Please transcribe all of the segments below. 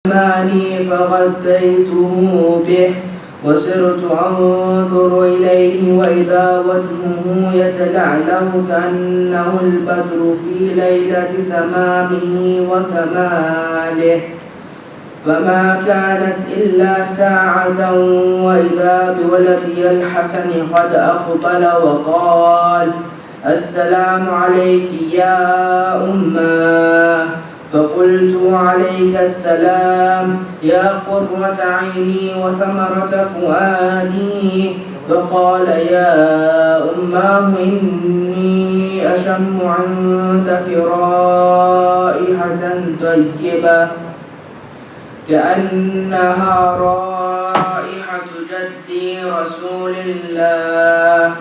ماني فغديته به وصرت أنظر إليه وإذا وجهه يتلألأ كأنه البدر في ليلة تمامه وكماله، فما كانت إلا ساعة وإذا بولدي الحسن قد أقبل وقال: السلام عليك يا أماه. فقلت: عليك السلام يا قرة عيني وثمرة فؤادي. فقال: يا أماه إني أشم عندك رائحة طيبة كأنها رائحة جدي رسول الله.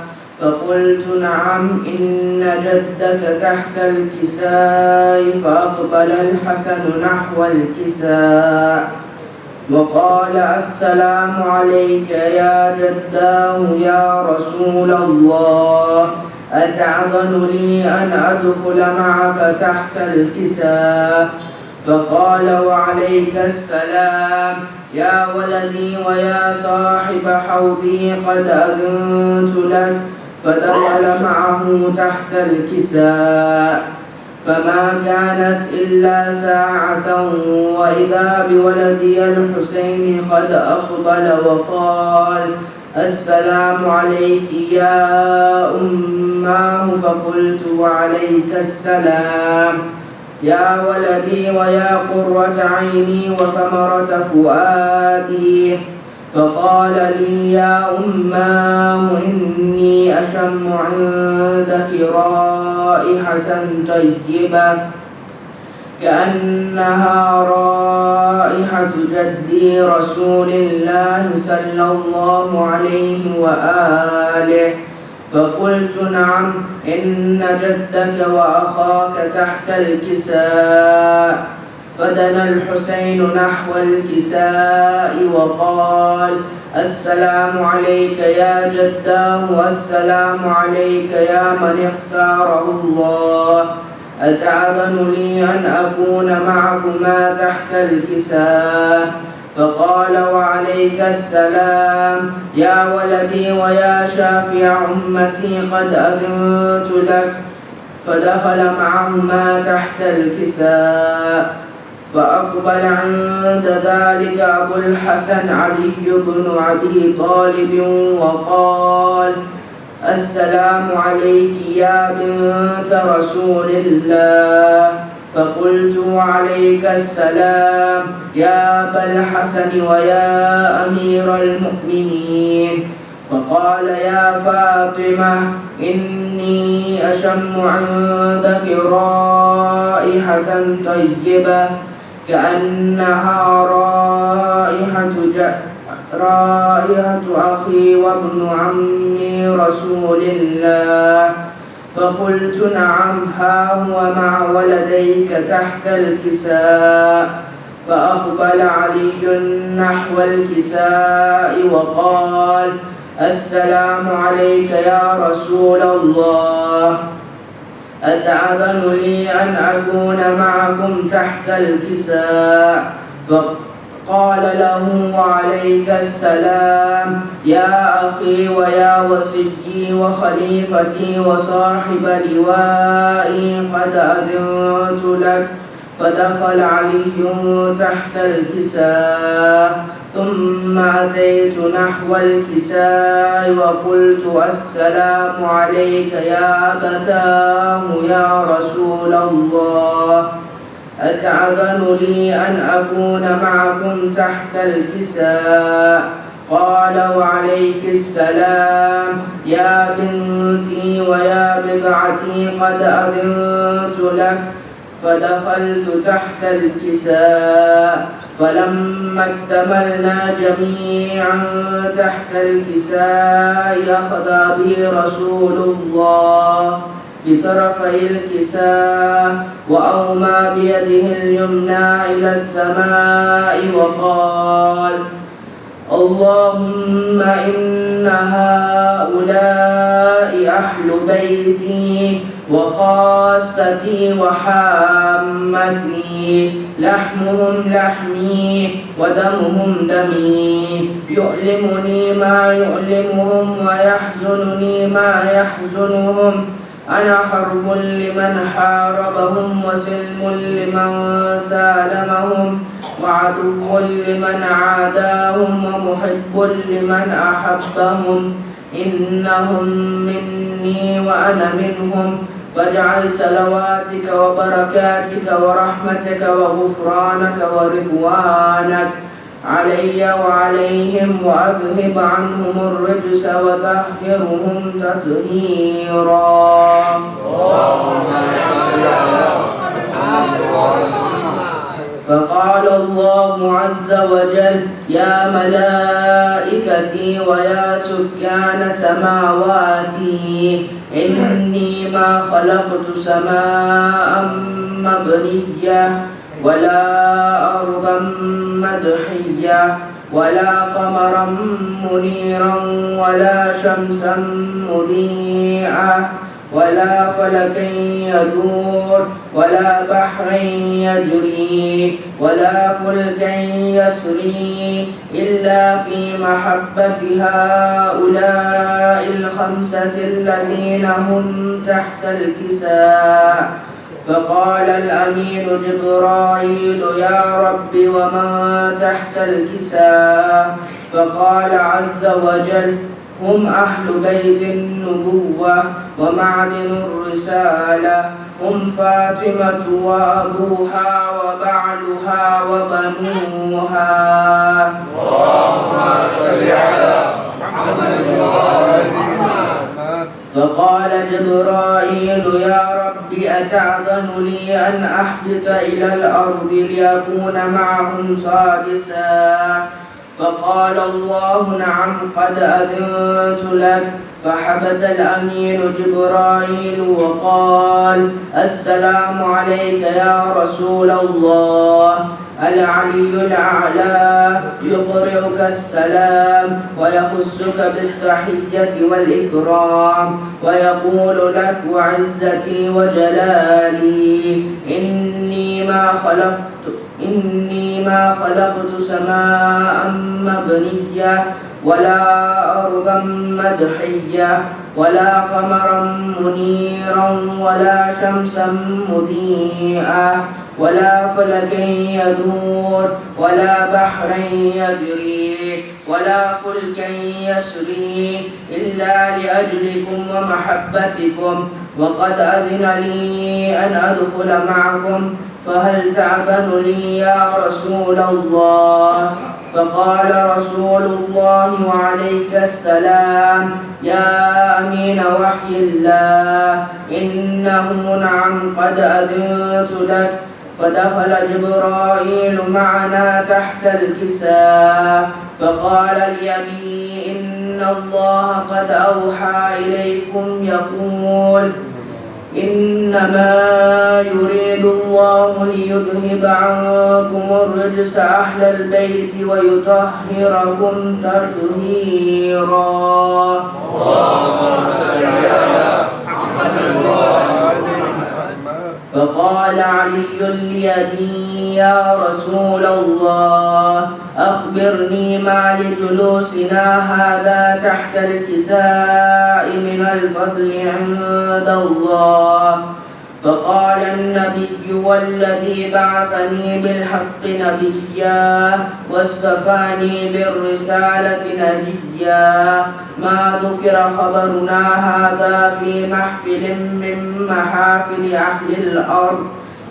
فقلت: نعم إن جدك تحت الكساء. فأقبل الحسن نحو الكساء وقال: السلام عليك يا جداه يا رسول الله، أتعظن لي أن أدخل معك تحت الكساء؟ فقال: وعليك السلام يا ولدي ويا صاحب حوضي، قد أذنت لك. فدخل معه تحت الكساء، فما كانت إلا ساعة وإذا بولدي الحسين قد أقبل وقال: السلام عليك يا أماه. فقلت: وعليك السلام يا ولدي ويا قرة عيني وثمرة فؤادي. فقال لي: يا أماه إني أشم عندك رائحة طيبة كأنها رائحة جدي رسول الله صلى الله عليه وآله. فقلت: نعم إن جدك وأخاك تحت الكساء. فدنا الحسين نحو الكساء وقال: السلام عليك يا جداه، والسلام عليك يا من اختاره الله، أتعظن لي أن أكون معكما تحت الكساء؟ فقال: وعليك السلام يا ولدي ويا شافع أمتي، قد أذنت لك. فدخل معهما تحت الكساء. فأقبل عند ذلك أبو الحسن علي بن أبي طالب وقال: السلام عليك يا بنت رسول الله. فقلت: وعليك السلام يا أبا الحسن ويا أمير المؤمنين. فقال: يا فاطمة إني أشم عندك رائحة طيبة كأنها رائحة أخي وابن عمي رسول الله. فقلت: نعم ها هو مع ولديك تحت الكساء. فأقبل علي نحو الكساء وقال: السلام عليك يا رسول الله، أتعظن لي أن أكون معكم تحت الكساء؟ فقال له: وعليك السلام يا أخي ويا وصيي وخليفتي وصاحب لوائي، قد أذنت لك. فدخل علي تحت الكساء، ثم أتيت نحو الكساء وقلت: السلام عليك يا أبتاه يا رسول الله، أتعظن لي أن أكون معكم تحت الكساء؟ قال: وعليك السلام يا بنتي ويا بضعتي، قد أذنت لك. فدخلت تحت الكساء، فلما اكتملنا جميعا تحت الكساء أخذ بي رسول الله بطرفي الكساء وأومى بيده اليمنى إلى السماء وقال: اللهم إن هؤلاء أهل بيتي وخاصتي وحامتي، لحمهم لحمي ودمهم دمي يؤلمني ما يؤلمهم ويحزنني ما يحزنهم أنا حرب لمن حاربهم وسلم لمن سالمهم وعدو لمن عاداهم ومحب لمن أحبهم إنهم مني وأنا منهم فاجعل صلواتك وبركاتك ورحمتك وغفرانك ورضوانك علي وعليهم وأذهب عنهم الرجس وطهرهم تطهيرا. فقال الله عز وجل يا ملائكتي ويا سكان سماواتي إني ما خلقت سماء مبنية ولا أرضا مدحية ولا قمرا منيرا ولا شمسا مضيئة ولا فلكا يدور ولا بحرا يجري ولا فلكا يسري إلا في محبة هؤلاء الخمسة الذين هم تحت الكساء. فقال الأمين جبرائيل يا رب ومن تحت الكساء؟ فقال عز وجل هم أهل بيت النبوة ومعدن الرسالة هم فاطمة وأبوها وبعلها وبنوها. اللهم صل على محمد وآل محمد. فقال جبرائيل يا رب أتعذن لي أن أحبط إلى الأرض ليكون معهم سادسا؟ فقال الله نعم قد أذنت لك. فحبت الأمين جبرائيل وقال السلام عليك يا رسول الله. العلي الأعلى يقرئك السلام ويخصك بالتحية والإكرام ويقول لك وعزتي وجلالي إني ما خلقت سماء مبنية ولا أرضا مدحية ولا قمرا منيرا ولا شمسا مضيئة ولا فلكا يدور ولا بحرا يجري ولا فلكا يسري إلا لأجلكم ومحبتكم وقد أذن لي أن أدخل معكم فهل تأذن لي يا رسول الله؟ فقال رسول الله وعليك السلام يا أمين وحي الله إنه نعم قد أذنت لك. فدخل جبرائيل معنا تحت الكساء فقال لأبي إن الله قد أوحى إليكم يقول إنما يريد الله ليذهب عنكم الرجس أهل البيت ويطهركم تطهيرا. فقال علي لأبي يا رسول الله أخبرني ما لجلوسنا هذا تحت الكساء من الفضل عند الله. فقال النبي والذي بعثني بالحق نبيا واصطفاني بالرسالة نجيا ما ذكر خبرنا هذا في محفل من محافل أهل الأرض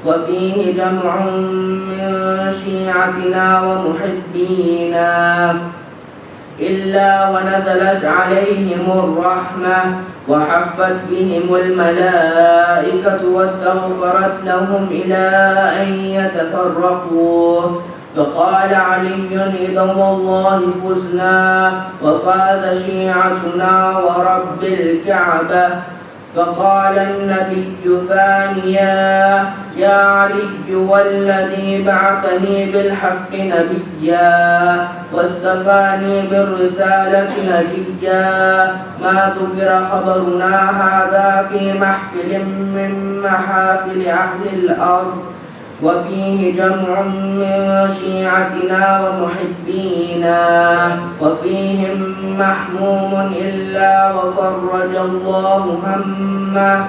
وفيه جمع من شيعتنا ومحبينا إلا ونزلت عليهم الرحمة وحفت بهم الملائكة واستغفرت لهم إلى أن يتفرقوا. فقال علي إذا والله فزنا وفاز شيعتنا ورب الكعبة. فقال النبي ثانيا يا علي والذي بعثني بالحق نبيا واصطفاني بالرسالة نجيا ما ذكر خبرنا هذا في محفل من محافل أهل الأرض وفيه جمع من شيعتنا ومحبينا وفيهم محموم إلا وفرج الله همه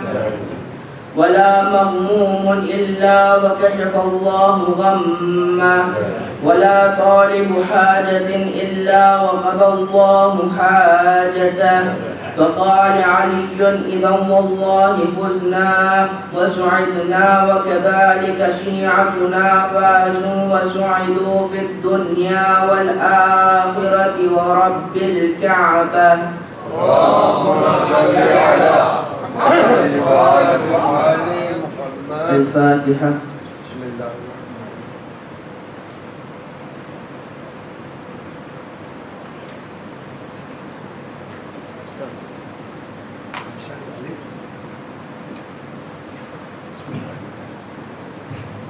ولا مغموم إلا وكشف الله غمه ولا طالب حاجة إلا وقضى الله حاجته. فقال علي إذا والله فزنا وسعدنا وكذلك شيعتنا فازوا وسعدوا في الدنيا والآخرة ورب الكعبة. اللهم صل على محمد وآل محمد. الفاتحة. بسم الله.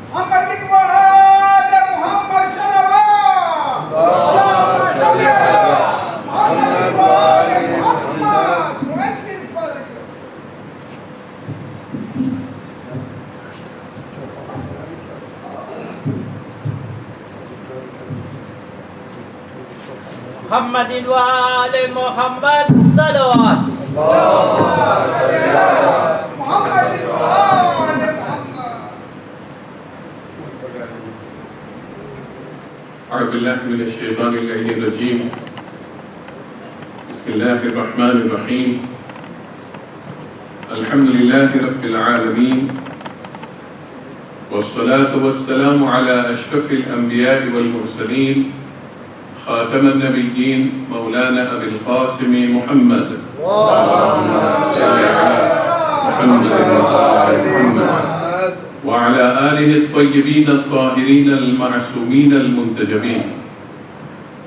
محمد وآل محمد صلوات. اللهم صل على محمد وآل محمد. مؤذن فلك. محمد وآل محمد صلوات. اللهم صل على محمد وآل محمد. أعوذ بالله من الشيطان اللعين الرجيم. بسم الله الرحمن الرحيم. الحمد لله رب العالمين والصلاة والسلام على أشرف الأنبياء والمرسلين خاتم النبيين مولانا أبي القاسم محمد. اللهم صل على محمد وآل محمد وعلى آله الطيبين الطاهرين المعصومين المنتجبين.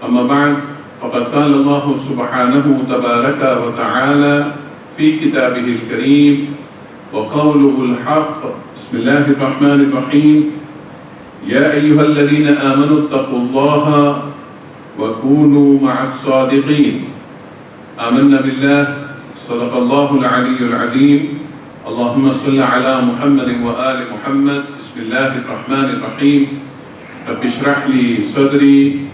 أما بعد، فقد قال الله سبحانه تبارك وتعالى في كتابه الكريم وقوله الحق. بسم الله الرحمن الرحيم. يا أيها الذين آمنوا اتقوا الله وكونوا مع الصادقين. آمنا بالله، صدق الله العلي العظيم. اللهم صل على محمد وآل محمد. بسم الله الرحمن الرحيم. رب اشرح لي صدري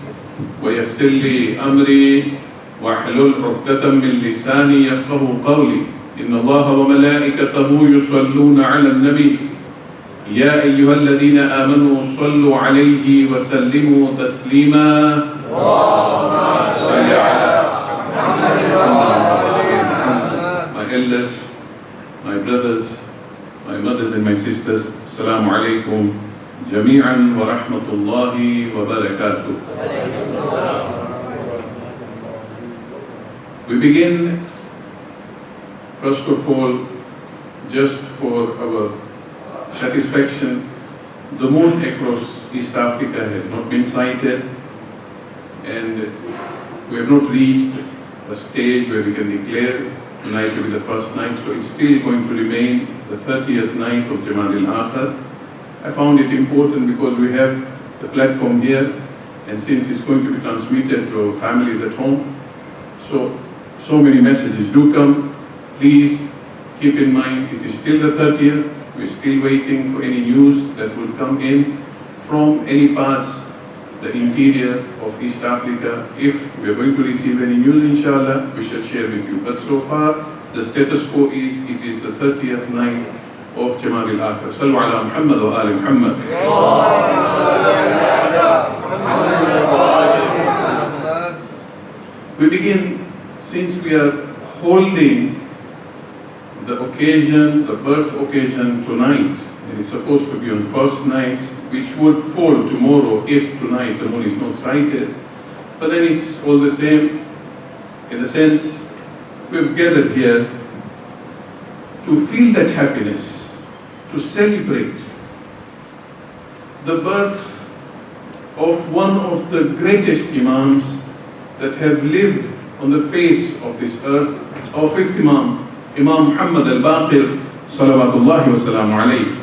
ويسر لي أمري واحلل عقدة من لساني يفقه قولي. إن الله وملائكته يصلون على النبي يا أيها الذين آمنوا صلوا عليه وسلموا تسليما. اللهم صل على محمد وآل محمد. My elders, my brothers, my mothers and my sisters, Assalamu alaikum jami'an wa rahmatullahi wa barakatuh. We begin, first of all, just for our satisfaction, the moon across East Africa has not been sighted, and we have not reached a stage where we can declare tonight to be the first night, so it's still going to remain the 30th night of Jamad al-Akhir. I found it important because we have the platform here, and since it's going to be transmitted to our families at home, so many messages do come. Please keep in mind it is still the 30th. We're still waiting for any news that will come in from any parts, the interior of East Africa. If we are going to receive any news, inshallah, we shall share with you. But so far, the status quo is it is the 30th night of Jamad al-Akhir. Sallu ala Muhammad wa ali Muhammad. We begin, since we are holding the occasion, the birth occasion tonight, and it's supposed to be on first night, which would fall tomorrow if tonight the moon is not sighted. But then it's all the same, in the sense we've gathered here to feel that happiness, to celebrate the birth of one of the greatest Imams that have lived on the face of this earth, our fifth Imam, Imam Muhammad al-Baqir, salawatullahi wa salamu alayhi.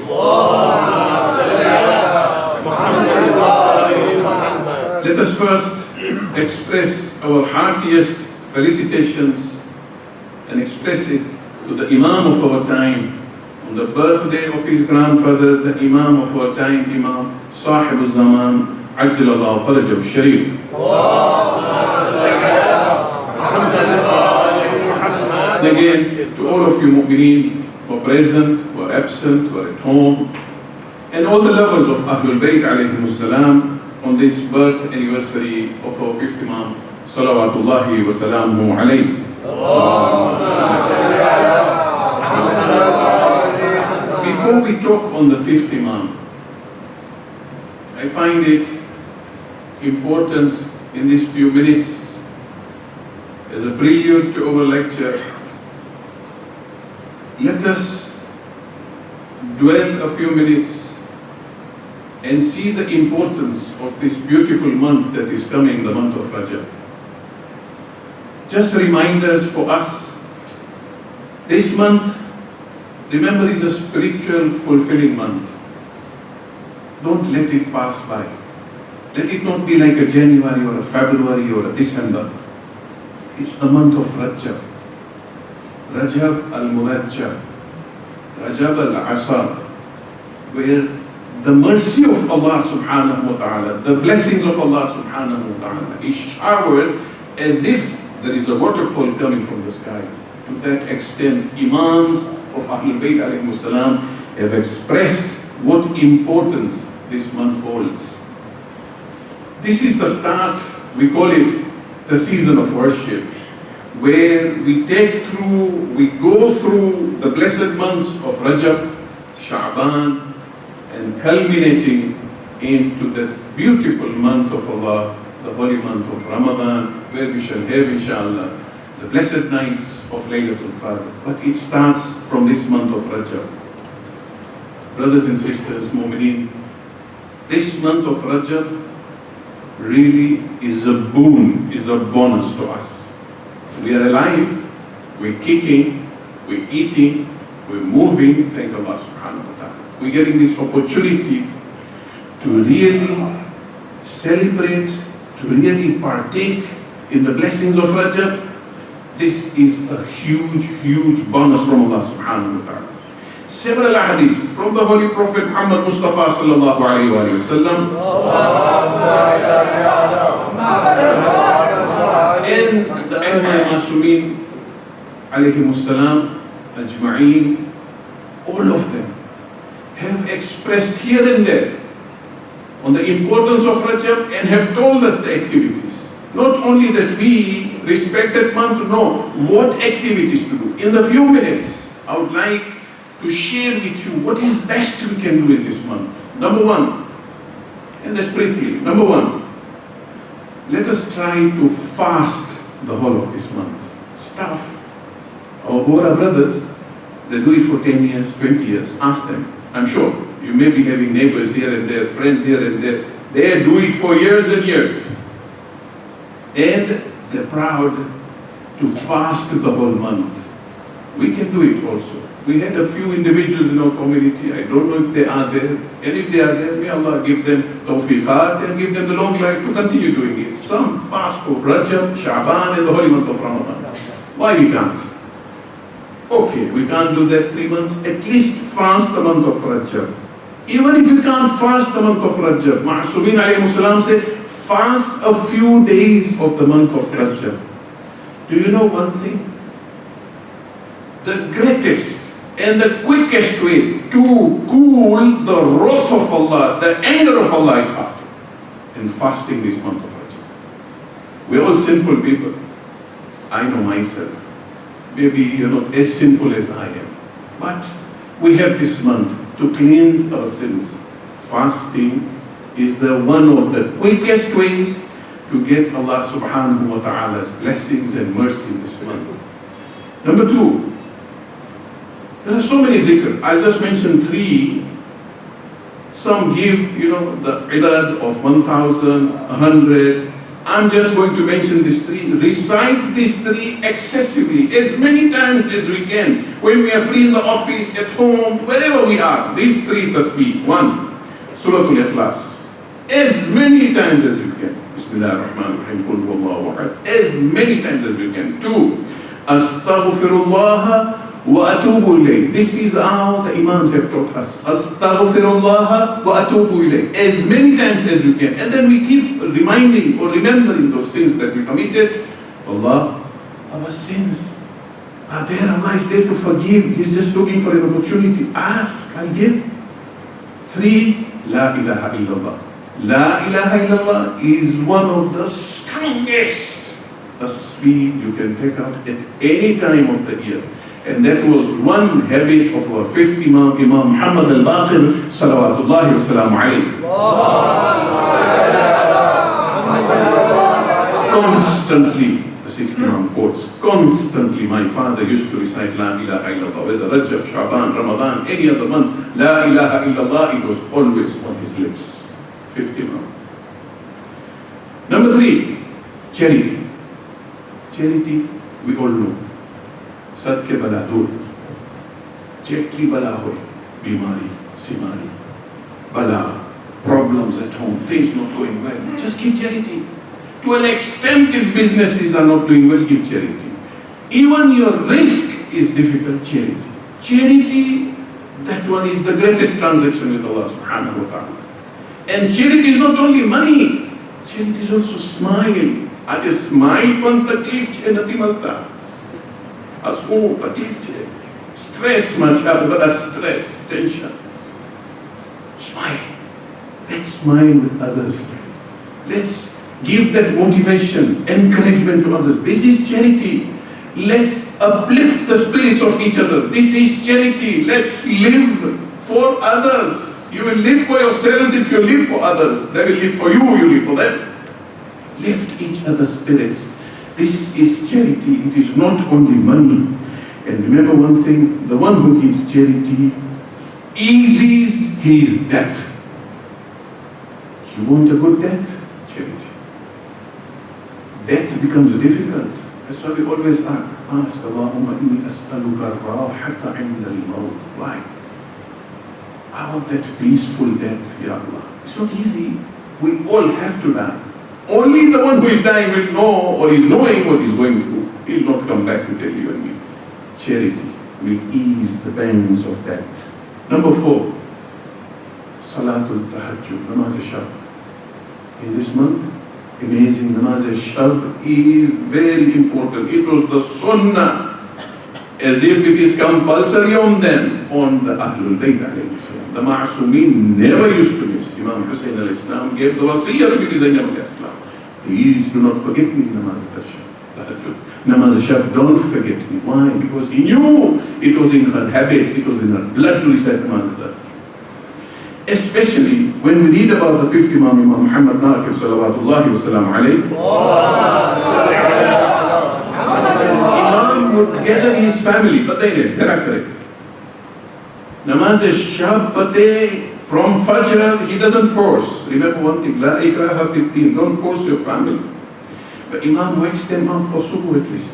Let us first express our heartiest felicitations and express it to the Imam of our time, on the birthday of his grandfather, the Imam of our time, Imam, Sahib al-Zaman, Ajjalallahu Farajab Sharif. And again, to all of you mu'mineen who are present, who are absent, who are at home, and all the lovers of Ahlul Bayt alayhimus salam on this birth anniversary of our fifth Imam, salawatullahi wa salamuhu alayhi. Before we talk on the fifth Imam, I find it important in these few minutes as a prelude to our lecture, let us dwell a few minutes and see the importance of this beautiful month that is coming, the month of Rajab. Just reminders for us, this month, remember, is a spiritual fulfilling month. Don't let it pass by. Let it not be like a January or a February or a December. It's the month of Rajab. Rajab al-Murajjab, Rajab al-Asar, where the mercy of Allah subhanahu wa ta'ala, the blessings of Allah subhanahu wa ta'ala is showered as if there is a waterfall coming from the sky. To that extent, Imams of Ahlul Bayt alayhimus salam have expressed what importance this month holds. This is the start, we call it the season of worship, where we go through the blessed months of Rajab, Sha'ban, and culminating into that beautiful month of Allah, the holy month of Ramadan, where we shall have, inshallah, the blessed nights of Laylatul Qadr. But it starts from this month of Rajab. Brothers and sisters, mu'mineen, this month of Rajab really is a boon, is a bonus to us. We are alive, we're kicking, we're eating, we're moving, thank Allah subhanahu wa ta'ala. We're getting this opportunity to really celebrate, to really partake in the blessings of Rajab. This is a huge, huge bonus from Allah subhanahu wa ta'ala. Several hadiths from the Holy Prophet Muhammad Mustafa sallallahu alayhi wa sallam, and the Imam Masumin alayhimus salam ajma'een, all of them have expressed here and there on the importance of Rajab and have told us the activities. Not only that we respect that month, no, what activities to do. In the few minutes, I would like to share with you what is best we can do in this month. Number one, and just briefly, number one, let us try to fast the whole of this month. Stop. Our Bora brothers, they do it for 10 years, 20 years. Ask them. I'm sure you may be having neighbors here and there, friends here and there. They do it for years and years. And they're proud to fast the whole month. We can do it also. We had a few individuals in our community, I don't know if they are there, and if they are there, may Allah give them tawfiqat and give them the long life to continue doing it. Some fast for Rajab, Sha'ban and the holy month of Ramadan. Why we can't? Okay, we can't do that 3 months, at least fast the month of Rajab. Even if you can't fast the month of Rajab, Ma'asumin alayhi salam said, fast a few days of the month of Rajab. Do you know one thing? The greatest and the quickest way to cool the wrath of Allah, the anger of Allah, is fasting. And fasting this month of Rajab. We're all sinful people. I know myself. Maybe you're not as sinful as I am. But we have this month to cleanse our sins. Fasting is one of the quickest ways to get Allah subhanahu wa ta'ala's blessings and mercy this month. Number two, there are so many zikr. I'll just mention 3. Some give, the idad of 1,000, 100. I'm just going to mention these 3. Recite these 3 excessively, as many times as we can. When we are free in the office, at home, wherever we are. These 3 tasbih. 1, Suratul Ikhlas. As many times as you can. Bismillah ar-Rahman ar-Rahim. Qul huwallahu ahad. As many times as we can. 2, Astaghfirullah وَأَتُوبُ إِلَيْهِ. This is how the Imams have taught us. Astaghfirullah wa atubu ilayh. As many times as you can. And then we keep reminding or remembering those sins that we committed. Allah, our sins are there. Allah is there to forgive. He's just looking for an opportunity. Ask, I'll give. 3, La ilaha illallah. La ilaha illallah is one of the strongest tasbih you can take out at any time of the year. And that was one habit of our fifth Imam, Imam Muhammad al-Baqir, salawatullahi wa salamu alayhi. Constantly, the sixth Imam quotes, constantly my father used to recite La ilaha illallah, whether Rajab, Shaban, Ramadan, any other month, La ilaha illallah, it was always on his lips. Fifth Imam. Number 3, charity. Charity, we all know. Sadke bala dur. Jetli bala hoy. Bimari, simari, bala, problems at home, things not going well. Just give charity. To an extent, if businesses are not doing well, give charity. Even your risk is difficult, charity. Charity, that one is the greatest transaction with Allah subhanahu wa ta'ala. And charity is not only money, charity is also smile. Aaj smile pan taklif che nati malta. Asu taklif che. Stress much bada stress, tension. Smile. Let's smile with others. Let's give that motivation, encouragement to others. This is charity. Let's uplift the spirits of each other. This is charity. Let's live for others. You will live for yourselves if you live for others. They will live for you, you live for them. Lift each other's spirits. This is charity. It is not only money. And remember one thing, the one who gives charity eases his debt. You want a good death? Charity. Death becomes difficult. That's why we always ask, Allahumma inni as'aluka rahata inda al-maut. Why? I want that peaceful death, Ya Allah. It's not easy. We all have to die. Only the one who is dying will know or is knowing what he's going through. He'll not come back to tell you and me. Charity will ease the pangs of death. Number 4, Salatul Tahajjud, Namaz al-Shab. In this month, amazing Namaz al-Shab is very important. It was the Sunnah, as if it is compulsory on them, on the Ahlul Bayt alayhi salam. The Ma'asumin never used to miss. Imam Hussain al-Islam gave the wasiyah to be Zainab al-Islam. Please do not forget me, Namaz al-Tahajjud. Namaz al-Shab, don't forget me. Why? Because he knew it was in her habit, it was in her blood to recite Namaz al-Tahajjud. Especially when we read about the fifth Imam, Imam Muhammad Baqir, salawatullahi wa salam alayhi. Imam would gather his family, but they didn't, they're not correct. Namaz al-Shab, but from Fajr, he doesn't force. Remember one thing, La ikraha fi din, don't force your family. But Imam wakes them up for subuh at least.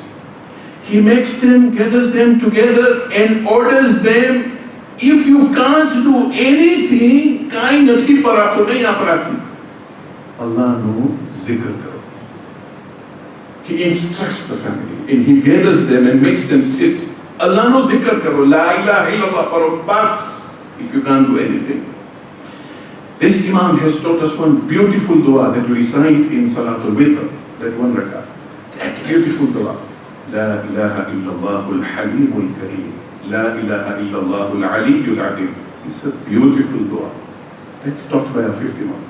He makes them, gathers them together and orders them, if you can't do anything, kain nathi parato nahi aparati. Allah no zikr karo. He instructs the family and he gathers them and makes them sit. Allah no zikr karo, la ilaha illallah paro bas, if you can't do anything. This Imam has taught us one beautiful dua that we recite in Salatul Witr, that one rak'ah. That beautiful dua. La ilaha illallah al-halim al-kareem. La ilaha illallah al-ali al-adim. It's a beautiful dua. That's taught by a fifth Imam.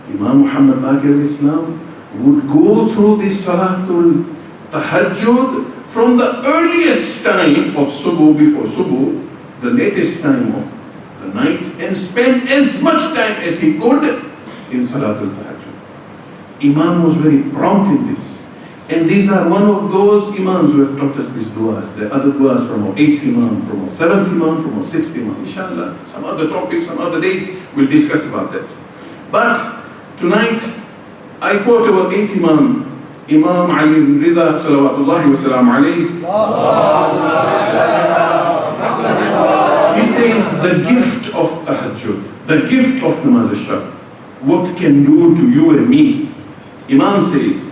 Imam Muhammad Baqir al-Islam would go through this Salatul Tahajjud from the earliest time of Subuh, before Subuh, the latest time of the night, and spend as much time as he could in Salatul Tahajjud. Imam was very prompt in this. And these are one of those Imams who have taught us these du'as. The other du'as from our 8th Imam, from our 7th Imam, from our 6th Imam. Inshallah, some other topics, some other days, we'll discuss about that. But tonight, I quote our 8th Imam, Imam Ali Rida, salawatullahi wa salam alayhi. He says, the gift of tahajjud, the gift of namaz al-shab, what can do to you and me? Imam says,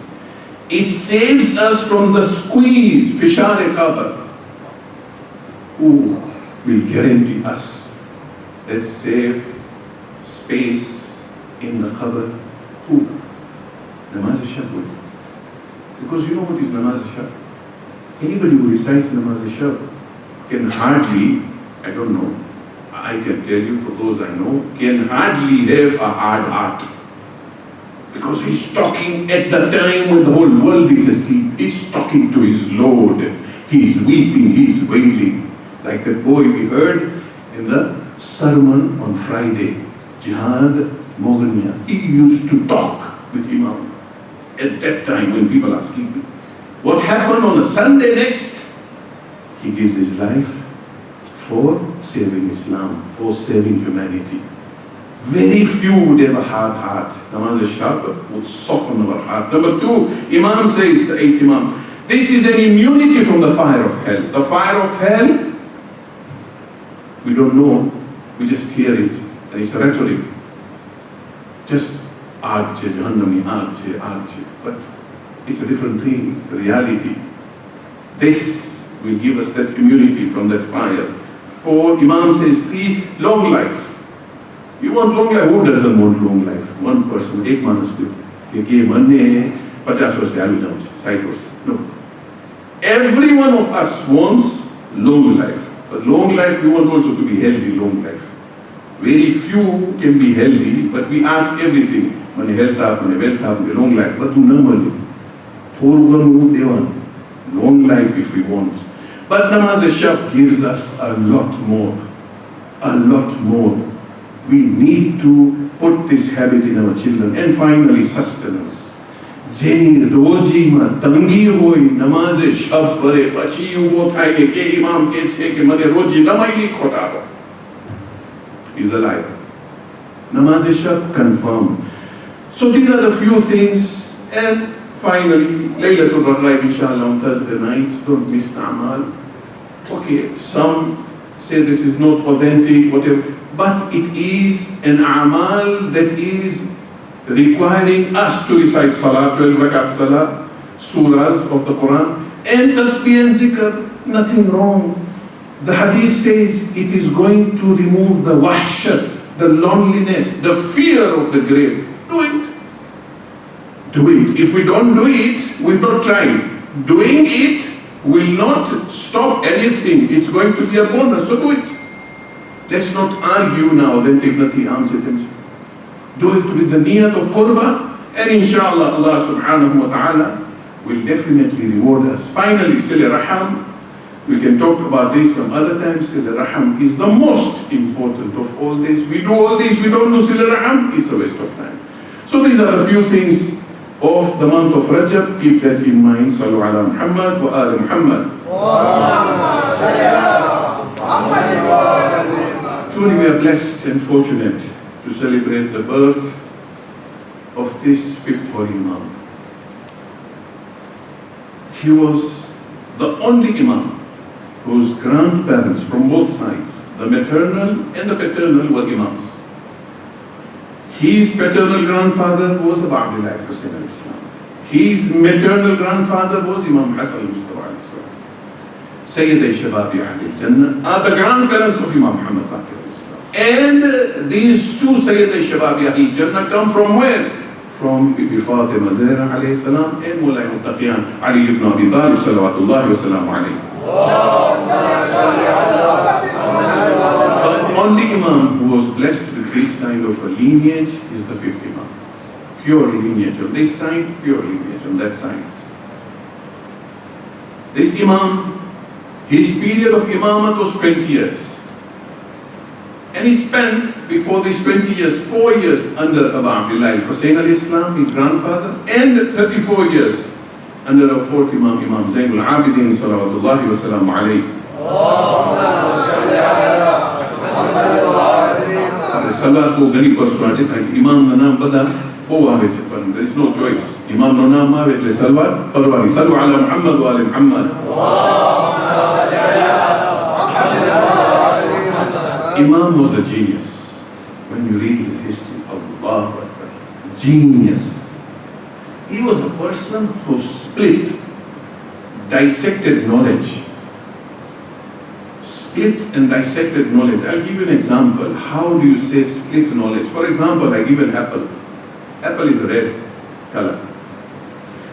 it saves us from the squeeze, fishar-e-qabr. who will guarantee us that safe space in the qabr? Who? Namaz al-Shab will. Because you know what is Namaz al-Shab? Anybody who recites Namaz al-Shab can hardly, I don't know, I can tell you for those I know, can hardly have a hard heart. Because he's talking at the time when the whole world is asleep. He's talking to his Lord. He's weeping, he's wailing. Like that boy we heard in the sermon on Friday, Jihad Moghniya. He used to talk with Imam at that time when people are sleeping. What happened on a Sunday next? He gives his life for saving Islam, for saving humanity. Very few would have a hard heart. Namaz al-Shab would soften our heart. Number two, Imam says, the eighth Imam, this is an immunity from the fire of hell. The fire of hell, we don't know, we just hear it, and it's a rhetoric. Just aag che, jahannami aag che, but it's a different thing, the reality. This will give us that immunity from that fire. Four, Imam says, three, long life. You want long life? Who doesn't want long life? One person, ek manas ko. Ye manne 50 varsh ayu jaun, 60 varsh. No. Every one of us wants long life. But long life, we want also to be healthy, long life. Very few can be healthy, but we ask everything. Mane health up, mane wealth up, long life. But tu na mane. Thoru devan. Long life if we want. But Namaz al-Shab gives us a lot more. A lot more. We need to put this habit in our children. And finally, sustenance. Jeni roji ma tangi hoi namaz shab pare pachi ubo thai ke imam ke che ke mane roji namai ni khotaro. Is a lie. Namaz shab confirmed. So these are the few things. And finally, Laylatul Rajab inshallah on Thursday night. Don't miss the amal. Okay, some say this is not authentic, whatever. But it is an amal that is requiring us to recite salah, 12 rakat salah, surahs of the Quran, and tasbih and zikr, nothing wrong. The hadith says it is going to remove the wahshat, the loneliness, the fear of the grave. Do it. Do it. If we don't do it, we've not tried. Doing it will not stop anything. It's going to be a bonus, so do it. Let's not argue now, then take the answer. Do it with the niyat of qurbah, and inshallah Allah subhanahu wa ta'ala will definitely reward us. Finally, Sila Raham, we can talk about this some other time. Sila Raham is the most important of all this. We do all this, we don't do Sila Raham, it's a waste of time. So these are the few things of the month of Rajab. Keep that in mind. Sallu ala Muhammad wa ala Muhammad. Truly we are blessed and fortunate to celebrate the birth of this fifth holy Imam. He was the only Imam whose grandparents from both sides, the maternal and the paternal, were Imams. His paternal grandfather was Abu Abdullah Hussain al-Islam. His maternal grandfather was Imam Hassan al-Mustafa al-Islam. Sayyid Shababi Ahl al-Jannah are the grandparents of Imam Muhammad Baqir al-Islam. And these two Sayyid Shababi Ahl al-Jannah come from where? From Bibi Fatima Zahra alayhi salam and Mulay Muttaqiyan Ali ibn Abi Talib salawatullahi wa salamu alayhi. The only Imam who was blessed with this kind of a lineage is the fifth Imam. Pure lineage on this side, pure lineage on that side. This Imam, his period of Imamat was 20 years. And he spent, before these 20 years, 4 years under Abu Abdullah Hussain al-Islam, his grandfather, and 34 years under our fourth Imam, Imam Zainul Abidin, salawatullahi wa salamu alayhi. Salat ko gani persuaded and Imam na naam bada wo aave se padna. There is no choice. Imam na naam aave એટલે salawat padwani. Sallu ala Muhammad wa ali Muhammad. Imam was a genius. When you read his history, Allah Akbar, genius. He was a person who split, dissected knowledge, split and dissected knowledge. I'll give you an example. How do you say split knowledge? For example, I give an apple. Apple is red color.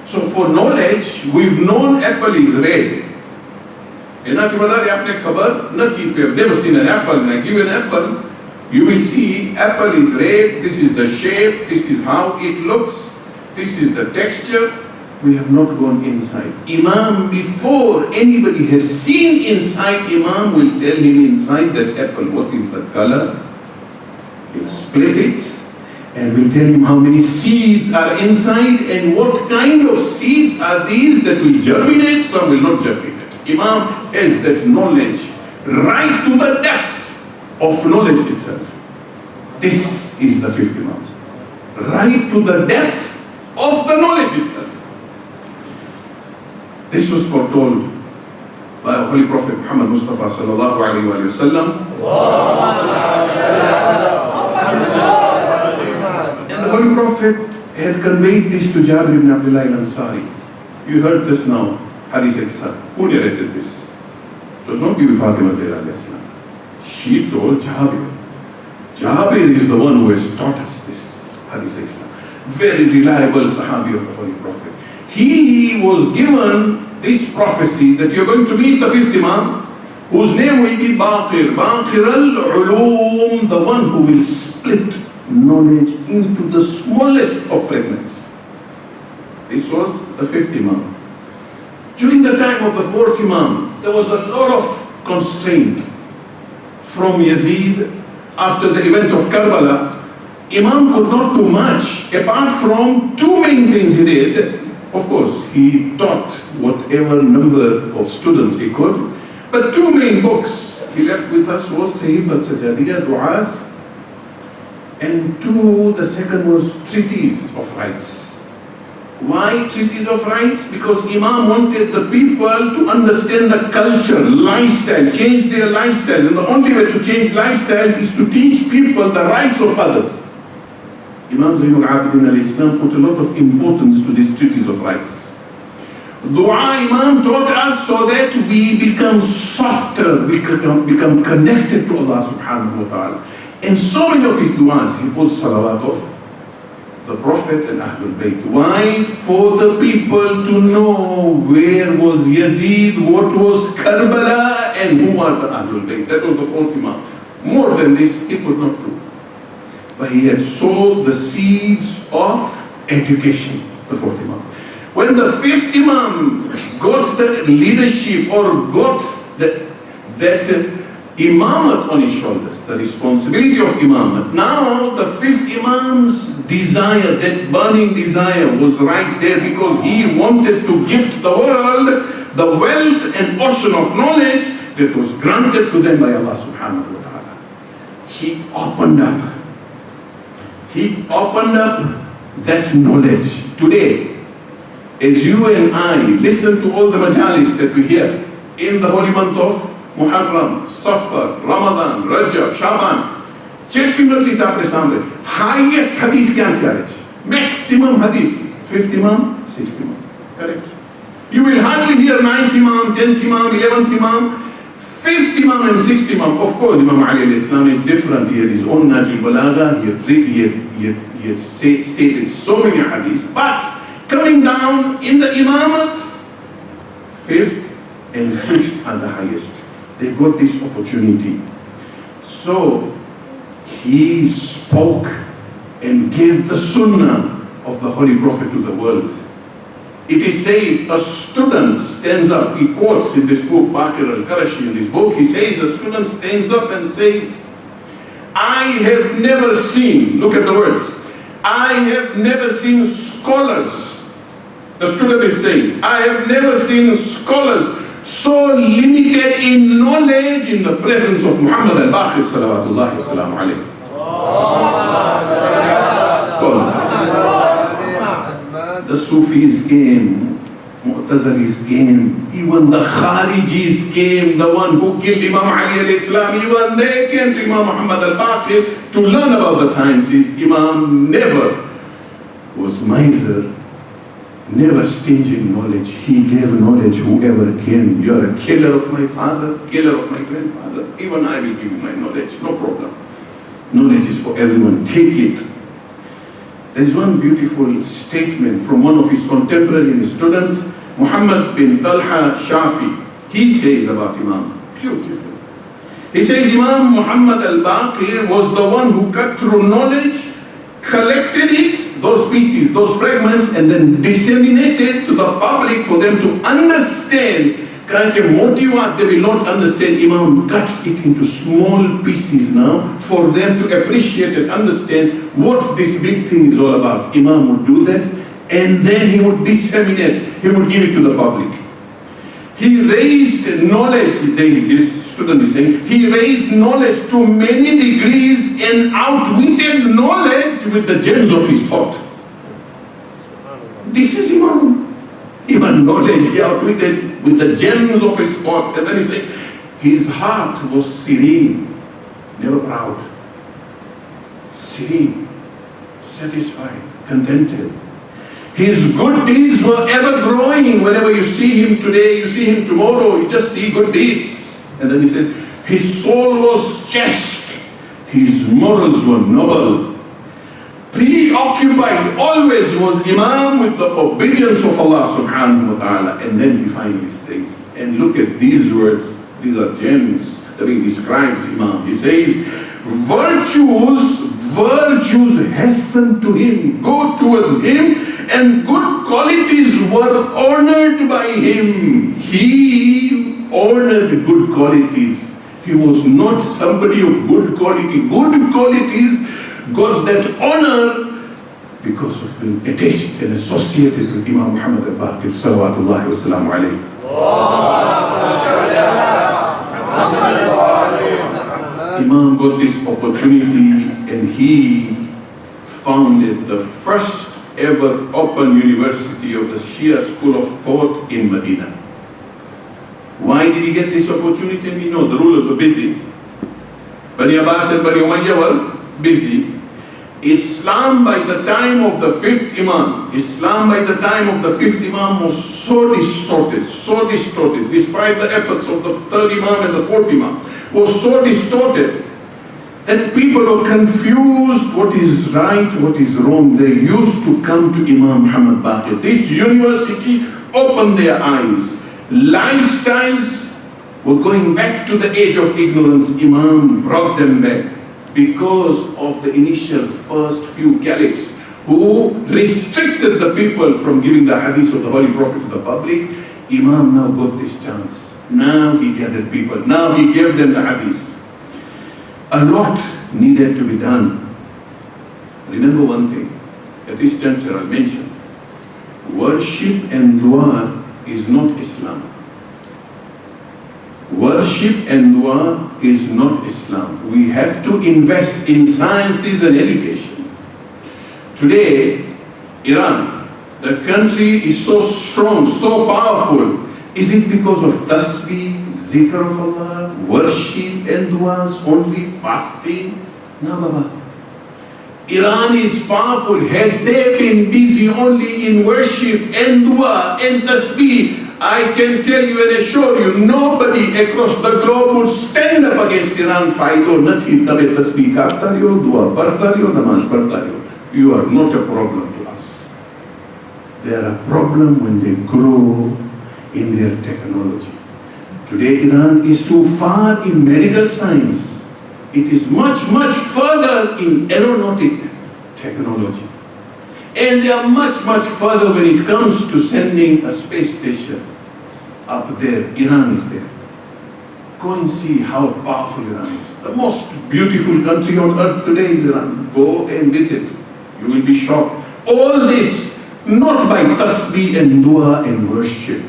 So for knowledge, we've known apple is red. And if you have never seen an apple and I give you an apple, you will see apple is red, this is the shape, this is how it looks, this is the texture. We have not gone inside. Imam, before anybody has seen inside, Imam will tell him inside that apple what is the color. He'll split it and will tell him how many seeds are inside and what kind of seeds are these that will germinate, some will not germinate. Imam has that knowledge right to the depth of knowledge itself. This is the fifth Imam. Right to the depth of the knowledge itself. This was foretold by Holy Prophet Muhammad Mustafa sallallahu alayhi wa sallam. And the Holy Prophet had conveyed this to Jabir ibn Abdullah al-Ansari. You heard just now, Hadith Eksa. Who narrated this? It was not Bibi Fatima Zahra alayhi salam. She told Jabir. Jabir is the one who has taught us this Hadith Eksa. Very reliable Sahabi of the Holy Prophet. He was given this prophecy that you're going to meet the fifth Imam, whose name will be Baqir. Baqir al-Ulum, the one who will split knowledge into the smallest of fragments. This was the fifth Imam. During the time of the fourth Imam, there was a lot of constraint from Yazid after the event of Karbala. Imam could not do much apart from two main things he did. Of course, he taught whatever number of students he could, but two main books he left with us was Sahifat Sajjadiyya, Du'as, and the second was Treatise of Rights. Why Treatise of Rights? Because Imam wanted the people to understand the culture, lifestyle, change their lifestyle, and the only way to change lifestyles is to teach people the rights of others. Imam Zainul Abidin al-Islam put a lot of importance to this Treatise of Rights. Dua Imam taught us so that we become softer, we become connected to Allah subhanahu wa ta'ala. And so many of his du'as, he put salawat of the Prophet and Ahlul Bayt. Why? For the people to know where was Yazid, what was Karbala, and who are the Ahlul Bayt. That was the fourth Imam. More than this, he could not do. But he had sowed the seeds of education, the fourth Imam. When the fifth Imam got the leadership or got that imamat on his shoulders, the responsibility of imamat, now the fifth Imam's desire, that burning desire was right there because he wanted to gift the world the wealth and ocean of knowledge that was granted to them by Allah subhanahu wa ta'ala. He opened up that knowledge. Today, as you and I listen to all the majalis that we hear in the holy month of Muharram, Safar, Ramadan, Rajab, Shaban, check cumulatively सापरे सामने highest hadith क्या है? Maximum hadith, fifth Imam, sixth Imam, correct? You will hardly hear 9th Imam, 10th Imam, 11th Imam, 5th Imam and 6th Imam. Of course, Imam Ali al-Islam is different. He had his own Najil Balagha. He had stated so many hadiths. But coming down in the Imamat, 5th and 6th are the highest. They got this opportunity. So he spoke and gave the Sunnah of the Holy Prophet to the world. It is said a student stands up, he quotes in this book, Baqir al-Qarashi in this book, he says a student stands up and says, I have never seen, look at the words, I have never seen scholars, the student is saying, I have never seen scholars so limited in knowledge in the presence of Muhammad al-Baqir salawatullahi wa salamu alayhi. The Sufis came, Mu'tazilis came, even the Kharijis came, the one who killed Imam Ali al-Islam, even they came to Imam Muhammad al-Baqir to learn about the sciences. Imam never was miser, never stingy in knowledge. He gave knowledge whoever came. You're a killer of my father, killer of my grandfather. Even I will give you my knowledge, no problem. Knowledge is for everyone, take it. There's one beautiful statement from one of his contemporary and his student, Muhammad bin Talha Shafi. He says about Imam, beautiful. He says Imam Muhammad al-Baqir was the one who cut through knowledge, collected it, those pieces, those fragments, and then disseminated to the public for them to understand. They will not understand. Imam cut it into small pieces now for them to appreciate and understand what this big thing is all about. Imam would do that, and then he would disseminate, he would give it to the public. He raised knowledge, this student is saying, he raised knowledge to many degrees and outwitted knowledge with the gems of his thought. This is Imam. Even knowledge he outwitted with the gems of his thought. And then he said, his heart was serene, never proud. Serene, satisfied, contented. His good deeds were ever growing. Whenever you see him today, you see him tomorrow, you just see good deeds. And then he says, his soul was chaste, his morals were noble. Preoccupied always was Imam with the obedience of Allah subhanahu wa ta'ala. And then he finally says, and look at these words, these are gems, the way he describes Imam. He says, virtues hasten to him, go towards him, and good qualities were honored by him. He honored good qualities. He was not somebody of good quality. Good qualities got that honor because of being attached and associated with Imam Muhammad al-Baqir salawatullahi wa salamu alayhi. Imam got this opportunity and he founded the first ever open university of the Shia school of thought in Medina. Why did he get this opportunity? We know the rulers were busy. Bani Abbas and Bani Umayyah were busy. Islam by the time of the fifth Imam was so distorted, despite the efforts of the third Imam and the fourth Imam, was so distorted that people were confused what is right, what is wrong. They used to come to Imam Muhammad Baqir. This university opened their eyes. Lifestyles were going back to the age of ignorance. Imam brought them back. Because of the initial first few caliphs who restricted the people from giving the hadith of the Holy Prophet to the public, Imam now got this chance. Now he gathered people. Now he gave them the hadith. A lot needed to be done. Remember one thing, at this juncture I'll mention, worship and dua is not Islam. Worship and dua is not Islam. We have to invest in sciences and education. Today, Iran, the country is so strong, so powerful. Is it because of tasbih, zikr of Allah, worship and duas, only fasting? No, Baba. Iran is powerful. Had they been busy only in worship and dua and tasbih, I can tell you and assure you, nobody across the globe would stand up against Iran. Faido nathi tabe tasbih karta raho, dua padhta raho, namaz padhta raho. You are not a problem to us. They are a problem when they grow in their technology. Today Iran is too far in medical science. It is much further in aeronautic technology. And they are much further when it comes to sending a space station up there. Iran is there. Go and see how powerful Iran is. The most beautiful country on earth today is Iran. Go and visit. You will be shocked. All this not by tasbih and dua and worship.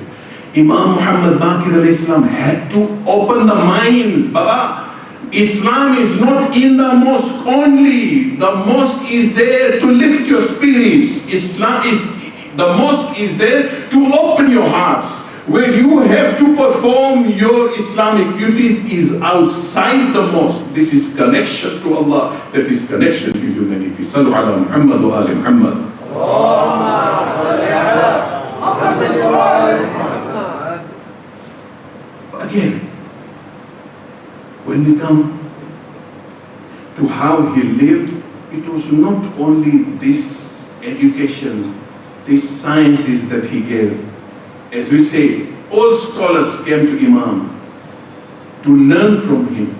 Imam Muhammad Baqir alayhi salam had to open the minds. Baba, Islam is not in the mosque only. The mosque is there to lift your spirits. The mosque is there to open your hearts. Where you have to perform your Islamic duties is outside the mosque. This is connection to Allah. That is connection to humanity. Sallu ala Muhammad wa ali Muhammad. again, when we come to how he lived, it was not only this education, these sciences that he gave. As we say, all scholars came to Imam to learn from him.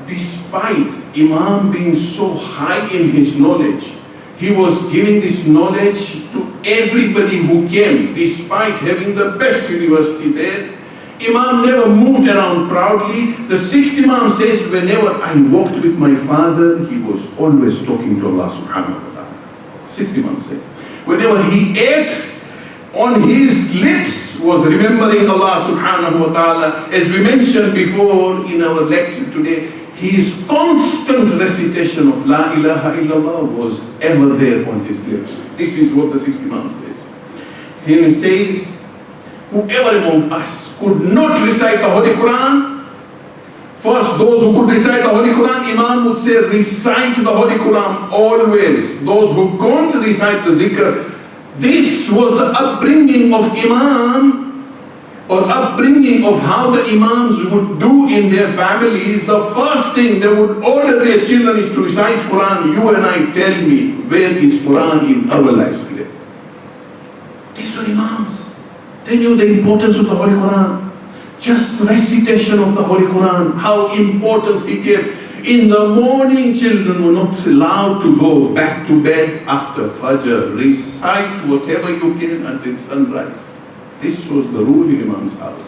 Despite Imam being so high in his knowledge, he was giving this knowledge to everybody who came. Despite having the best university there, Imam never moved around proudly. The sixth Imam says, whenever I walked with my father, he was always talking to Allah subhanahu wa ta'ala. Sixth Imam said, whenever he ate, on his lips was remembering Allah subhanahu wa ta'ala. As we mentioned before in our lecture today, his constant recitation of La ilaha illallah was ever there on his lips. This is what the sixth Imam says. He says, whoever among us could not recite the Holy Quran, first those who could recite the Holy Quran, Imam would say, recite the Holy Quran always. Those who can't recite the zikr, this was the upbringing of Imam, or upbringing of how the Imams would do in their families. The first thing they would order their children is to recite Quran. You and I, tell me, where is Quran in our lives today? These were Imams. They knew the importance of the Holy Quran. Just recitation of the Holy Quran, how importance he gave. In the morning, children were not allowed to go back to bed after Fajr. Recite whatever you can until sunrise. This was the rule in Imam's house.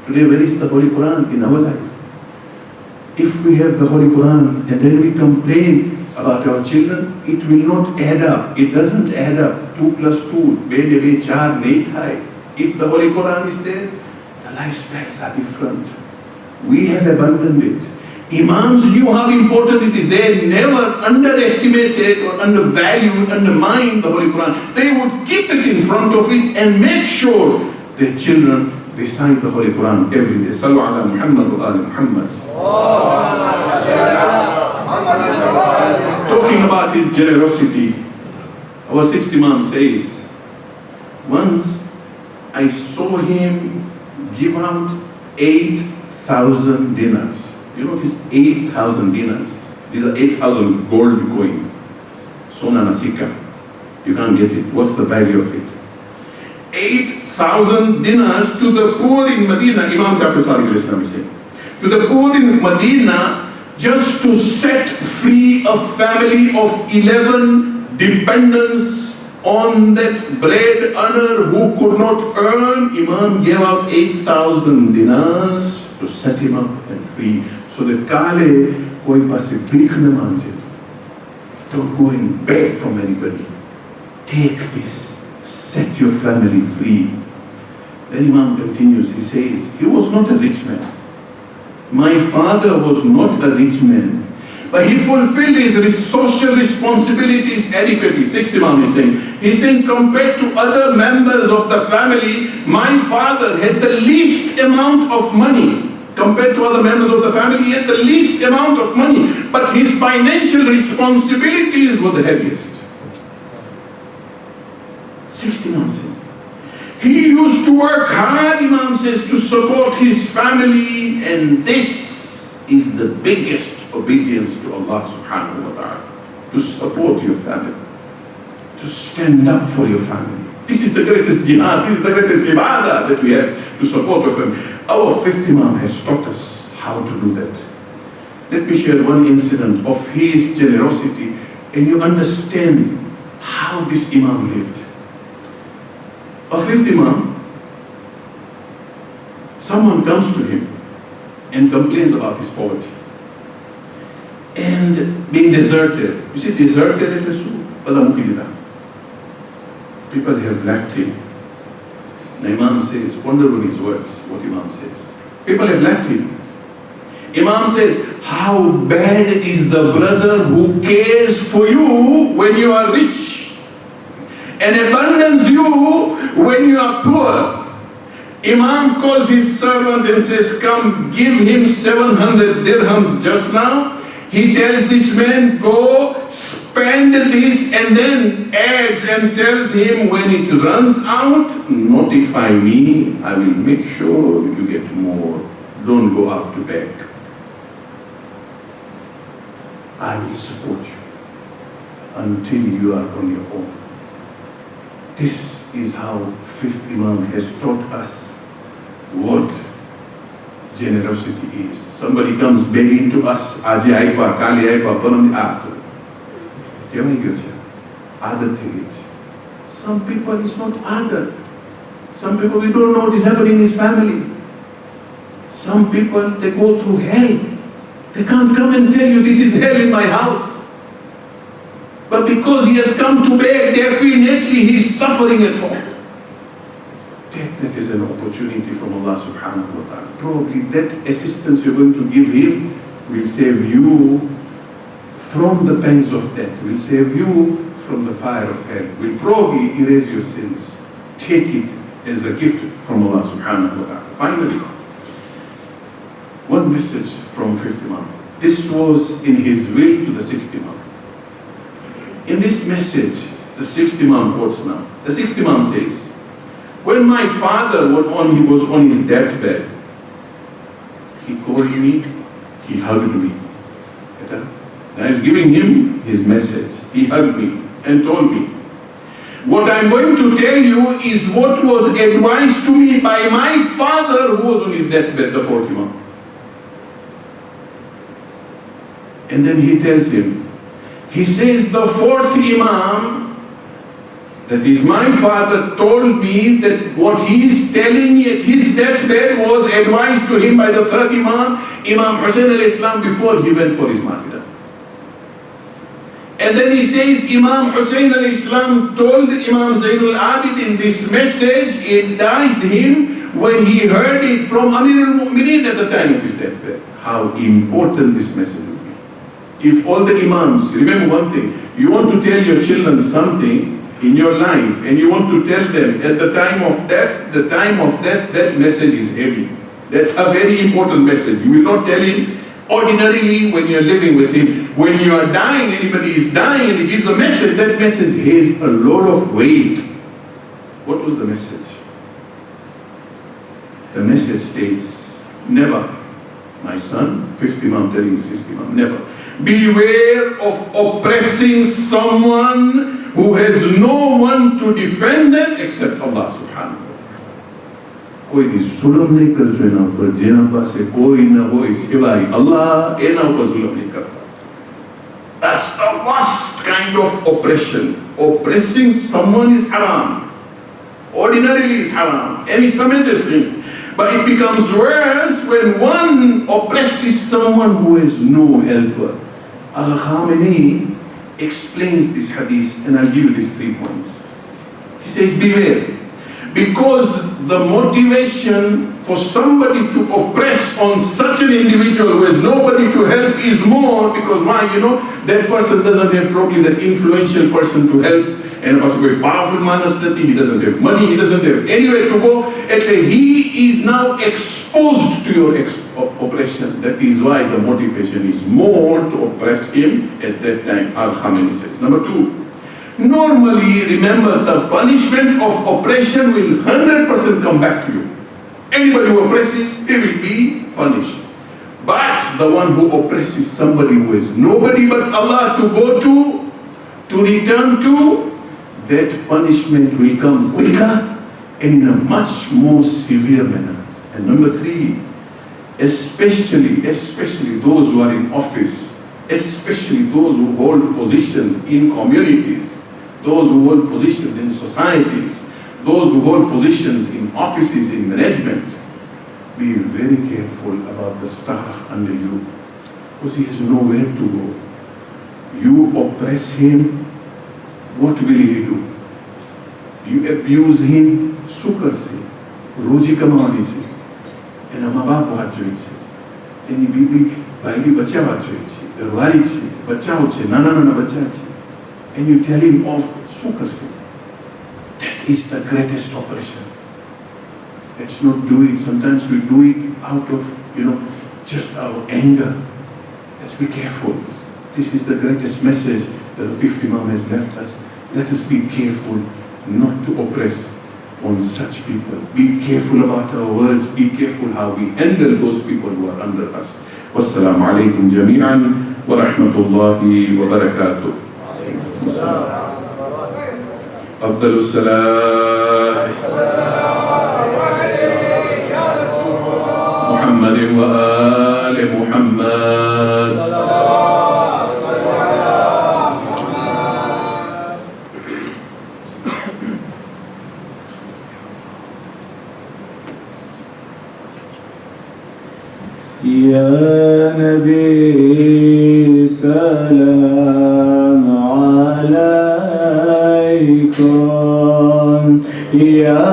Today, where is the Holy Quran in our life? If we have the Holy Quran and then we complain about our children, it will not add up. It doesn't add up. 2 plus 2, 4 nahi hai. If the Holy Quran is there, the lifestyles are different. We have abandoned it. Imams knew how important it is. They never underestimated or undervalued, undermined the Holy Quran. They would keep it in front of it and make sure their children recite the Holy Quran every day. Sallu ala Muhammad wa ala Muhammad. Talking about his generosity, our sixth Imam says, once I saw him give out 8,000 dinars. You know these 8,000 dinars? These are 8,000 gold coins. Sona Nasika. You can't get it. What's the value of it? 8,000 dinars to the poor in Medina. Imam Jafar Sadiq al-Islam is saying. To the poor in Medina, just to set free a family of 11 dependents on that bread earner who could not earn. Imam gave out 8,000 dinars to set him up and free. So that kale koi paase bhik na manje. Don't go and beg from anybody. Take this. Set your family free. Then Imam continues. He says, he was not a rich man. My father was not a rich man. But he fulfilled his social responsibilities adequately. Sixth Imam is saying. He's saying, compared to other members of the family, my father had the least amount of money. Compared to other members of the family, he had the least amount of money. But his financial responsibilities were the heaviest. Sixth Imam says. He used to work hard, Imam says, to support his family, and this is the biggest obedience to Allah subhanahu wa ta'ala. To support your family. To stand up for your family. This is the greatest jihad, this is the greatest ibadah that we have, to support your family. Our fifth Imam has taught us how to do that. Let me share one incident of his generosity, and you understand how this Imam lived. A fifth Imam, someone comes to him and complains about his poverty and being deserted. You see, deserted at Rasul, people have left him. The Imam says, ponder on his words, what Imam says. People have left him. Imam says, how bad is the brother who cares for you when you are rich and abandons you when you are poor. Imam calls his servant and says, come, give him 700 dirhams just now. He tells this man, go spend this, and then adds and tells him, when it runs out, notify me. I will make sure you get more. don't go out to beg. I will support you until you are on your own. This is how fifth Imam has taught us what generosity is. Somebody comes begging to us, Aji aipa, Kali aipa, Panam aatu. Some people it's not adat. Some people we don't know what is happening in his family. Some people they go through hell. They can't come and tell you this is hell in my house. But because he has come to beg, definitely he is suffering at home. Take that as an opportunity from Allah subhanahu wa ta'ala. Probably that assistance you're going to give him will save you from the pangs of death, will save you from the fire of hell, will probably erase your sins. Take it as a gift from Allah subhanahu wa ta'ala. Finally, one message from fifth Imam. This was in his will to the sixth Imam. In this message, the sixth Imam quotes now. The sixth Imam says, when my father was on his deathbed, he called me, he hugged me. I was giving him his message. He hugged me and told me, what I'm going to tell you is what was advised to me by my father who was on his deathbed, the fourth Imam. And then he tells him, he says, the fourth Imam, that is my father, told me that what he is telling me at his deathbed was advised to him by the third Imam, Imam Hussain al-Islam, before he went for his martyrdom. And then he says, Imam Hussain al-Islam told Imam Zainul Abidin this message, advised him when he heard it from Amir al-Mu'mineen at the time of his deathbed. How important this message will be. If all the Imams, remember one thing, you want to tell your children something in your life and you want to tell them at the time of death, that message is heavy. That's a very important message. You will not tell him ordinarily when you're living with him. When you are dying, anybody is dying and he gives a message, that message has a lot of weight. What was the message? The message states, never, my son, fifth Imam telling the sixth Imam, never. Beware of oppressing someone who has no one to defend them except Allah subhanahu wa ta'ala. कोई भी जुल्म नहीं कर जो ना पर जेना पासे कोई ना हो सिवाय अल्लाह एना पर जुल्म नहीं करता. That's the worst kind of oppression. Oppressing someone is haram. Ordinarily is haram. And Islam is thing. But it becomes worse when one oppresses someone who has no helper. Al-Khamenei explains this hadith, and I'll give you these 3 points. He says, beware. Because the motivation for somebody to oppress on such an individual who has nobody to help is more, because why? That person doesn't have probably that influential person to help, and a person with powerful manastati, he doesn't have money, he doesn't have anywhere to go, he is now exposed to your oppression. That is why the motivation is more to oppress him at that time, Al-Khamenei says. Number 2, normally, remember, the punishment of oppression will 100% come back to you. Anybody who oppresses, he will be punished. But the one who oppresses somebody who has nobody but Allah to go to return to, that punishment will come quicker and in a much more severe manner. And number 3, especially those who are in office, especially those who hold positions in communities, those who hold positions in societies, those who hold positions in offices, in management, be very careful about the staff under you, because he has nowhere to go. You oppress him, what will he do? You abuse him, sukar se, roji kamawani che, and ma baap wat joyi che, and bibi bhai bacha wat joyi che, darwari che, bachao che, nana bacha che, and you tell him off sukar se. That is the greatest oppression. Let's not do it. Sometimes we do it out of, just our anger. Let's be careful. This is the greatest message that the fifth Imam has left us. Let us be careful not to oppress. on such people. Be careful about our words. Be careful how we handle those people who are under us. Wassalamu alaikum jami'an wa rahmatullahi wa barakatuh. أفضل الصلاة محمد وآل محمد. يا نبي سلام عليكم، يا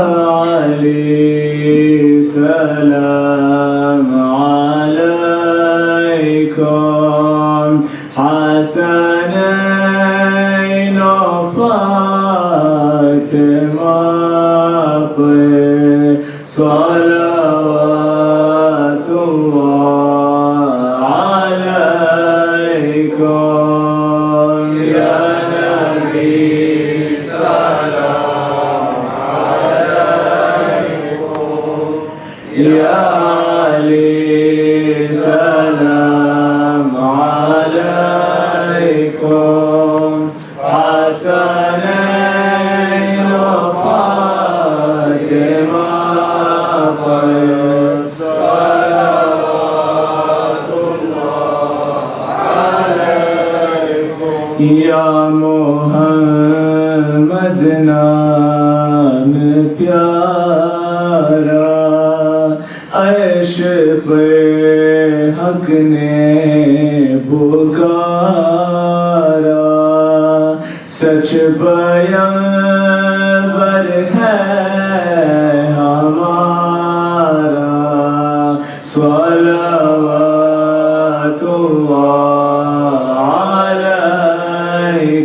علي سلام عليكم، حسنين وفاطمة صلوات الله عليكم. يا نبي سلام عليكم، يا علي سلام عليكم، حسنين وفاطمة صلوات الله عليكم. يا محمد नाम प्यारा, अर्श पे हक ने पुकारा, सच बयान बर है हमारा, सलावतुल्लाह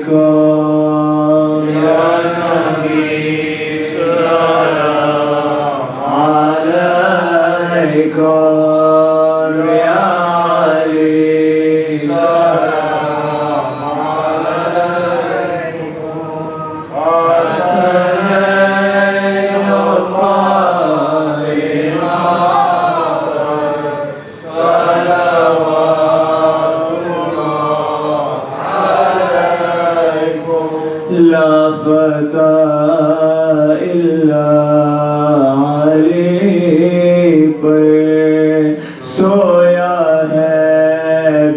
अलैकुम। या नबी सलाम अलैकुम, या अली सलाम अलैकुम, हसनैन फातिमा सलावतुल्लाह अलैकुम। ला फता इल्ला अली पर सोया है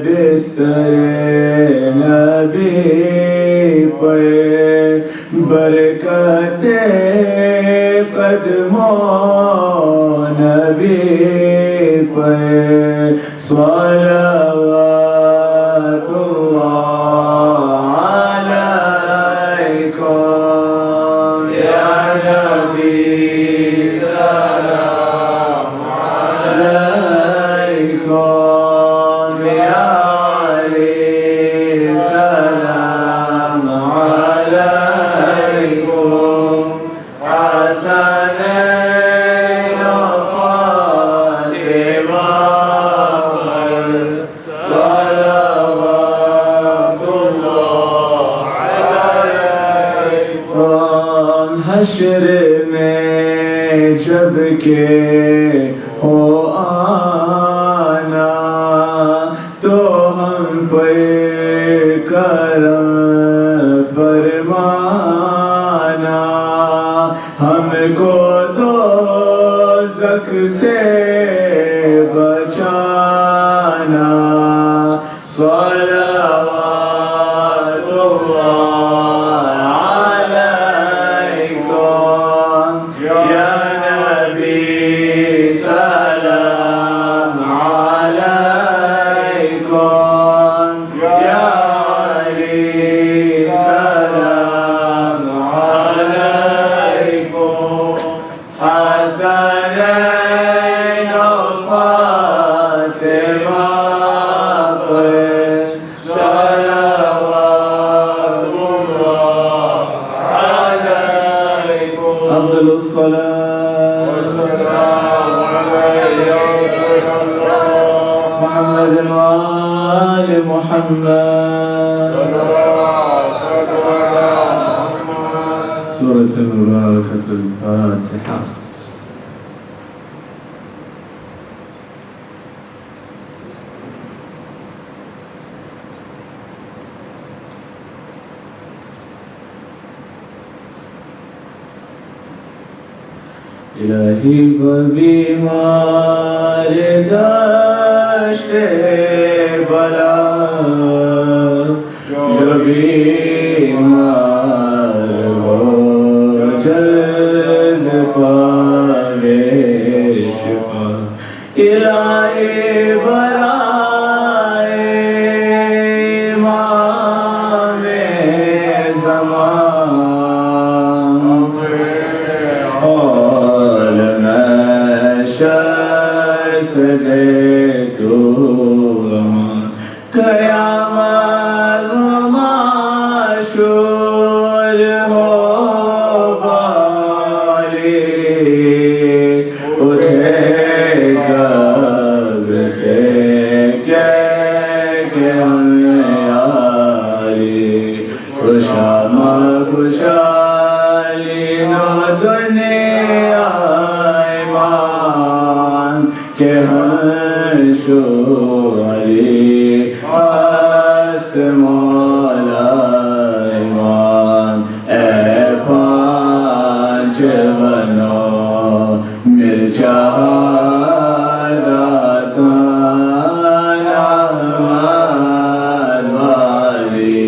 बिस्तर नबी पर, बरकते कदमों नबी पर सलावतुल्लाह अलैकुम। या नबी सलाम अलैकुम, या अली सलाम अलैकुम, हसनैन फातिमा सलावतुल्लाह अलैकुम। हश्र में जब के हो आना, तो हम पर करम फरमाना, हमको दोज़ख से बचाना, सलावतुल्लाह अलैकुम। या नबी सलाम अलैकुम, या अली सलाम अलैकुम, हसनैन फातिमा सलावतुल्लाह अलैकुम। अफ़्ज़लुस सलात मुहम्मद व आले मुहम्मद। सूरह سورة مباركة الفاتحة. إلهي ببیمار داشته بلا جو بیمار ہو جلد پاوے شفا الہی برائے امام زمان سجے تو قیامت معشور ہو بالی اٹھے قبر سے کہ ہمیں آلی خوشامہ خوشالی نو دنیا کہ ہنشو علی ہست مولا ایمان اے پانچ بنو مل جہادات احمد والی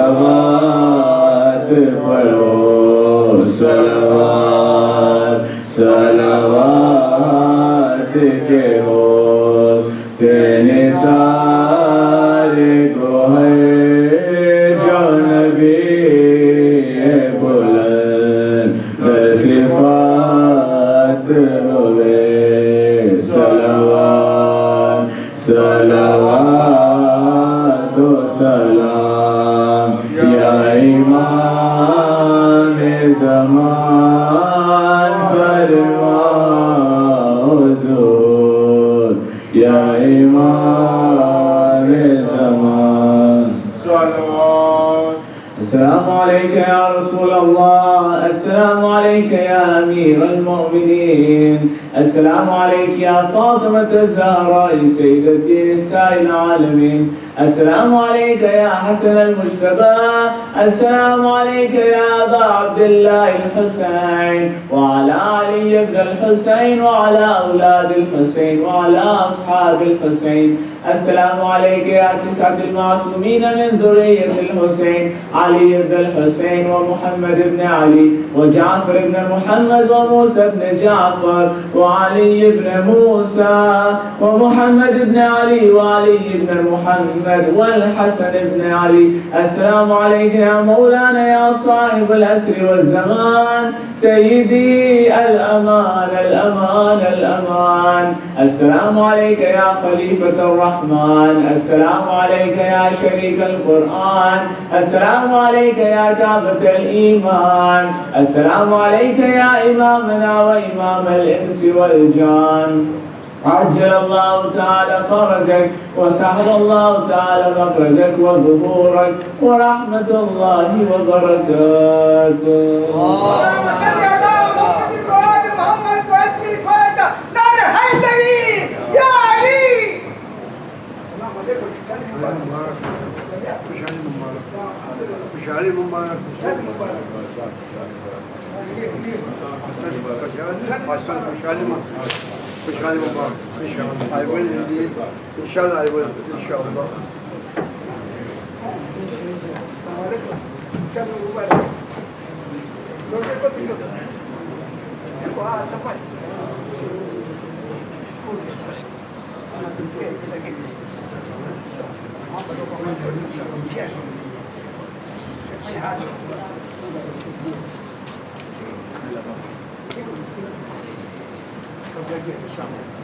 صلوات پڑھو صلوات صلوات کے ہوس بے نثار گوہر جو نبی بلند صفات ہوئے صلوات صلوات و سلام یا امام زمان فرما حضور یا امام زمان صلوات. السلام عليك يا رسول الله، السلام عليك يا أمير المؤمنين، السلام عليك يا فاطمة الزهراء سيدتي نساء العالمين، السلام عليك يا حسن المجتبى، السلام عليك يا أبا عبد الله الحسين وعلى علي بن الحسين وعلى أولاد الحسين وعلى أصحاب الحسين، السلام عليك يا تسعة المعصومين من ذرية الحسين، علي بن الحسين ومحمد بن علي وجعفر بن محمد وموسى بن جعفر وعلي بن موسى ومحمد بن علي وعلي بن محمد والحسن بن علي، السلام عليك يا مولانا يا صاحب الأسر والزمان سيدي الأمان الأمان الأمان، السلام عليك يا خليفة الرحمن، السلام عليك يا شريك القرآن، السلام عليك يا كعبة الإيمان، السلام عليك يا إمامنا وإمام الإنس والجان، عجل الله تعالى فرجك وسهل الله تعالى مخرجك وظهورك ورحمة الله وبركاته. اللهم صل على محمد وآل محمد وأجمل خواجة نار حيدري يا علي. السلام عليكم. مشعلي مبارك حسن مشعلي مبارك إن شاء الله. I will indeed. إن شاء الله I will. إن شاء الله. السلام عليكم. كم مبارك. لو كنت sampai. Sajjad, inshallah.